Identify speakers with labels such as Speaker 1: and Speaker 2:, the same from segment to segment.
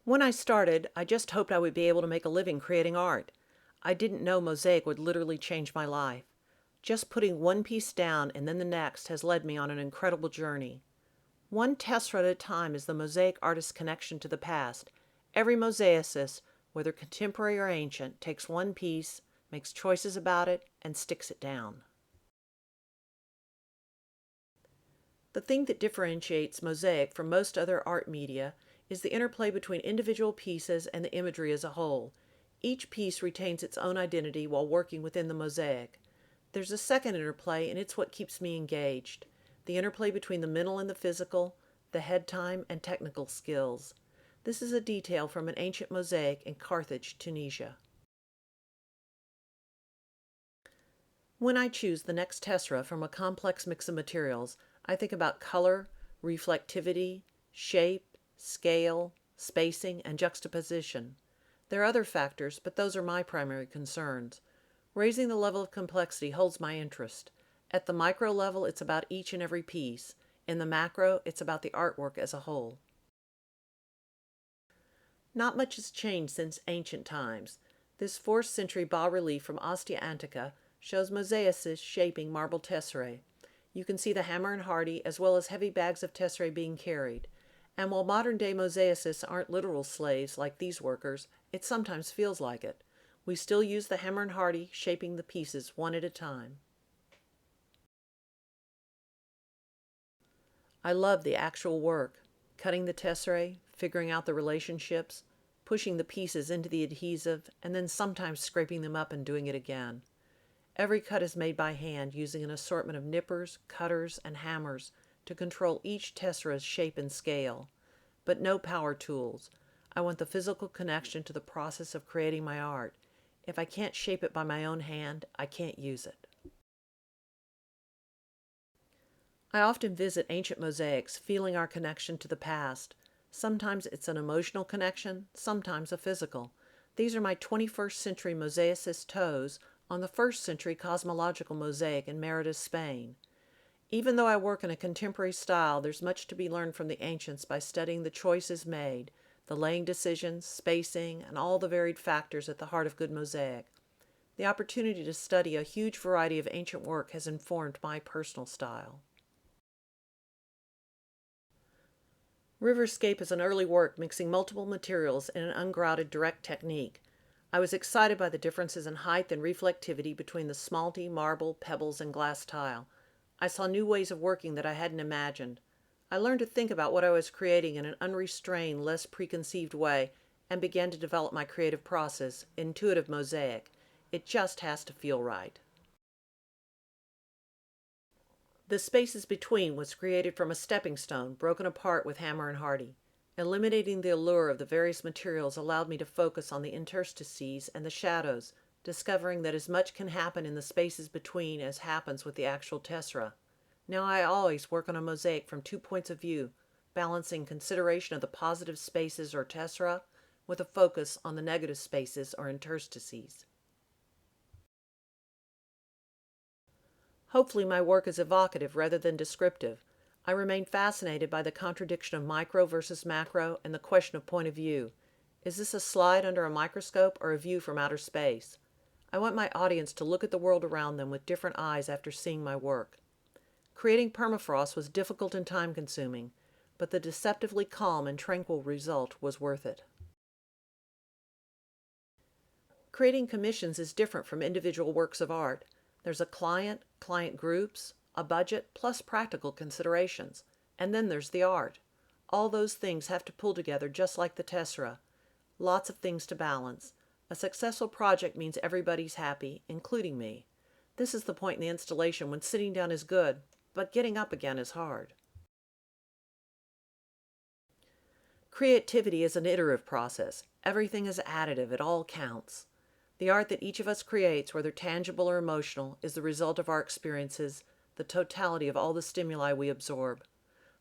Speaker 1: When I started, I just hoped I would be able to make a living creating art. I didn't know Mosaic would literally change my life. Just putting one piece down and then the next has led me on an incredible journey. One tessera at a time is the mosaic artist's connection to the past. Every mosaicist, whether contemporary or ancient, takes one piece, makes choices about it, and sticks it down. The thing that differentiates mosaic from most other art media is the interplay between individual pieces and the imagery as a whole. Each piece retains its own identity while working within the mosaic. There's a second interplay, and it's what keeps me engaged. The interplay between the mental and the physical, the head time and technical skills. This is a detail from an ancient mosaic in Carthage, Tunisia. When I choose the next tessera from a complex mix of materials, I think about color, reflectivity, shape, scale, spacing, and juxtaposition. There are other factors, but those are my primary concerns. Raising the level of complexity holds my interest. At the micro level, it's about each and every piece. In the macro, it's about the artwork as a whole. Not much has changed since ancient times. This 4th century bas-relief from Ostia Antica shows mosaicists shaping marble tesserae. You can see the hammer and hardy as well as heavy bags of tesserae being carried. And while modern-day mosaicists aren't literal slaves like these workers, it sometimes feels like it. We still use the hammer and hardy, shaping the pieces one at a time. I love the actual work, cutting the tesserae, figuring out the relationships, pushing the pieces into the adhesive, and then sometimes scraping them up and doing it again. Every cut is made by hand using an assortment of nippers, cutters, and hammers to control each tessera's shape and scale. But no power tools. I want the physical connection to the process of creating my art. If I can't shape it by my own hand, I can't use it. I often visit ancient mosaics, feeling our connection to the past. Sometimes it's an emotional connection, sometimes a physical. These are my 21st century mosaicist toes on the 1st century cosmological mosaic in Merida, Spain. Even though I work in a contemporary style, there's much to be learned from the ancients by studying the choices made, the laying decisions, spacing, and all the varied factors at the heart of good mosaic. The opportunity to study a huge variety of ancient work has informed my personal style. Riverscape is an early work mixing multiple materials in an ungrouted direct technique. I was excited by the differences in height and reflectivity between the smalty, marble, pebbles, and glass tile. I saw new ways of working that I hadn't imagined. I learned to think about what I was creating in an unrestrained, less preconceived way, and began to develop my creative process, intuitive mosaic. It just has to feel right. The spaces between was created from a stepping stone, broken apart with hammer and hardy. Eliminating the allure of the various materials allowed me to focus on the interstices and the shadows, discovering that as much can happen in the spaces between as happens with the actual tessera. Now I always work on a mosaic from 2 points of view, balancing consideration of the positive spaces or tessera with a focus on the negative spaces or interstices. Hopefully my work is evocative rather than descriptive. I remain fascinated by the contradiction of micro versus macro and the question of point of view. Is this a slide under a microscope or a view from outer space? I want my audience to look at the world around them with different eyes after seeing my work. Creating permafrost was difficult and time-consuming, but the deceptively calm and tranquil result was worth it. Creating commissions is different from individual works of art. There's a client, client groups, a budget, plus practical considerations. And then there's the art. All those things have to pull together just like the tessera. Lots of things to balance. A successful project means everybody's happy, including me. This is the point in the installation when sitting down is good, but getting up again is hard. Creativity is an iterative process. Everything is additive. It all counts. The art that each of us creates, whether tangible or emotional, is the result of our experiences, the totality of all the stimuli we absorb.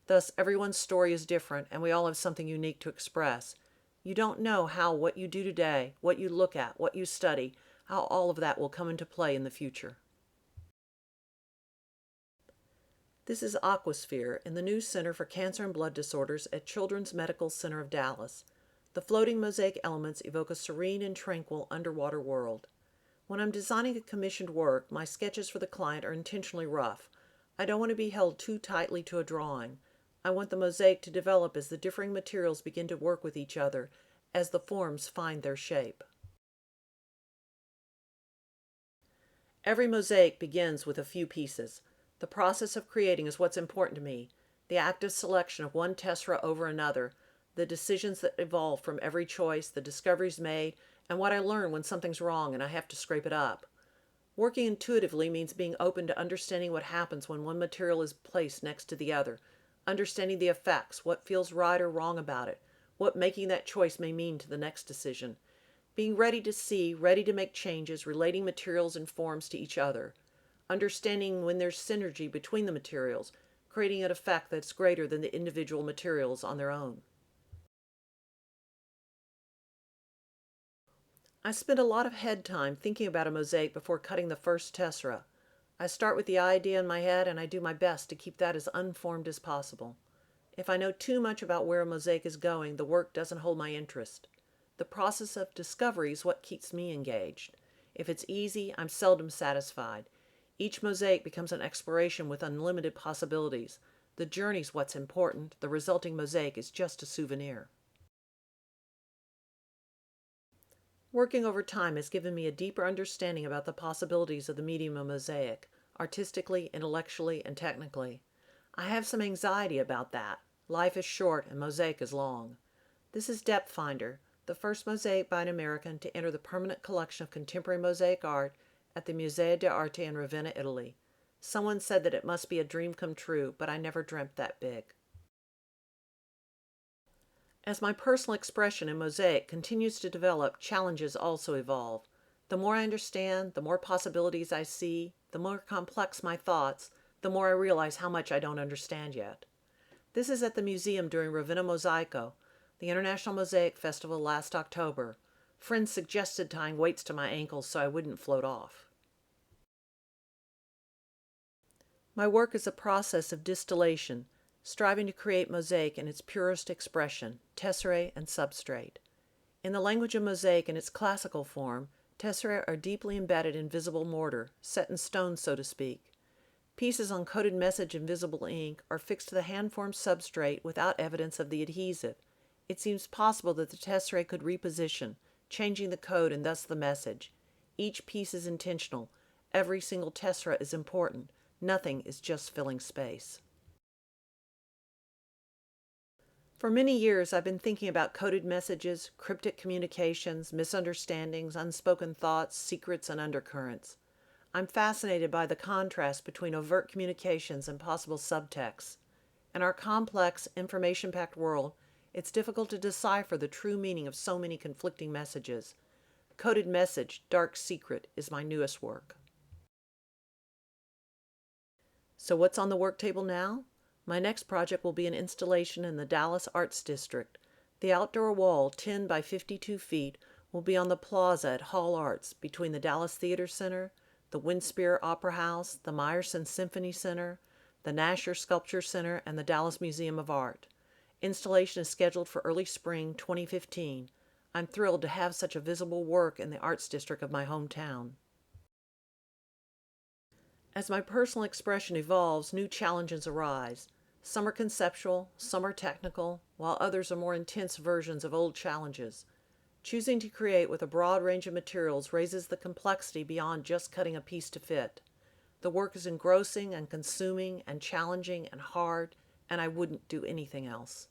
Speaker 1: Thus, everyone's story is different, and we all have something unique to express. You don't know how what you do today, what you look at, what you study, how all of that will come into play in the future. This is Aquasphere in the new Center for Cancer and Blood Disorders at Children's Medical Center of Dallas. The floating mosaic elements evoke a serene and tranquil underwater world. When I'm designing a commissioned work, my sketches for the client are intentionally rough. I don't want to be held too tightly to a drawing. I want the mosaic to develop as the differing materials begin to work with each other, as the forms find their shape. Every mosaic begins with a few pieces. The process of creating is what's important to me. The active selection of one tessera over another, the decisions that evolve from every choice, the discoveries made, and what I learn when something's wrong and I have to scrape it up. Working intuitively means being open to understanding what happens when one material is placed next to the other, understanding the effects, what feels right or wrong about it, what making that choice may mean to the next decision. Being ready to see, ready to make changes, relating materials and forms to each other. Understanding when there's synergy between the materials, creating an effect that's greater than the individual materials on their own. I spend a lot of head time thinking about a mosaic before cutting the first tessera. I start with the idea in my head and I do my best to keep that as unformed as possible. If I know too much about where a mosaic is going, the work doesn't hold my interest. The process of discovery is what keeps me engaged. If it's easy, I'm seldom satisfied. Each mosaic becomes an exploration with unlimited possibilities. The journey's what's important. The resulting mosaic is just a souvenir. Working over time has given me a deeper understanding about the possibilities of the medium of mosaic, artistically, intellectually, and technically. I have some anxiety about that. Life is short and mosaic is long. This is Depth Finder, the first mosaic by an American to enter the permanent collection of contemporary mosaic art at the Museo d'Arte in Ravenna, Italy. Someone said that it must be a dream come true, but I never dreamt that big. As my personal expression in mosaic continues to develop, challenges also evolve. The more I understand, the more possibilities I see, the more complex my thoughts, the more I realize how much I don't understand yet. This is at the museum during Ravenna Mosaico, the International Mosaic Festival last October. Friends suggested tying weights to my ankles so I wouldn't float off. My work is a process of distillation, striving to create mosaic in its purest expression, tesserae and substrate. In the language of mosaic in its classical form, tesserae are deeply embedded in visible mortar, set in stone so to speak. Pieces on coated message in visible ink are fixed to the hand-formed substrate without evidence of the adhesive. It seems possible that the tesserae could reposition, changing the code and thus the message. Each piece is intentional. Every single tessera is important. Nothing is just filling space. For many years, I've been thinking about coded messages, cryptic communications, misunderstandings, unspoken thoughts, secrets, and undercurrents. I'm fascinated by the contrast between overt communications and possible subtexts. In our complex, information-packed world, it's difficult to decipher the true meaning of so many conflicting messages. Coded Message, Dark Secret is my newest work. So what's on the work table now? My next project will be an installation in the Dallas Arts District. The outdoor wall, 10 by 52 feet, will be on the plaza at Hall Arts between the Dallas Theater Center, the Winspear Opera House, the Meyerson Symphony Center, the Nasher Sculpture Center, and the Dallas Museum of Art. Installation is scheduled for early spring 2015. I'm thrilled to have such a visible work in the Arts District of my hometown. As my personal expression evolves, new challenges arise. Some are conceptual, some are technical, while others are more intense versions of old challenges. Choosing to create with a broad range of materials raises the complexity beyond just cutting a piece to fit. The work is engrossing and consuming and challenging and hard, and I wouldn't do anything else.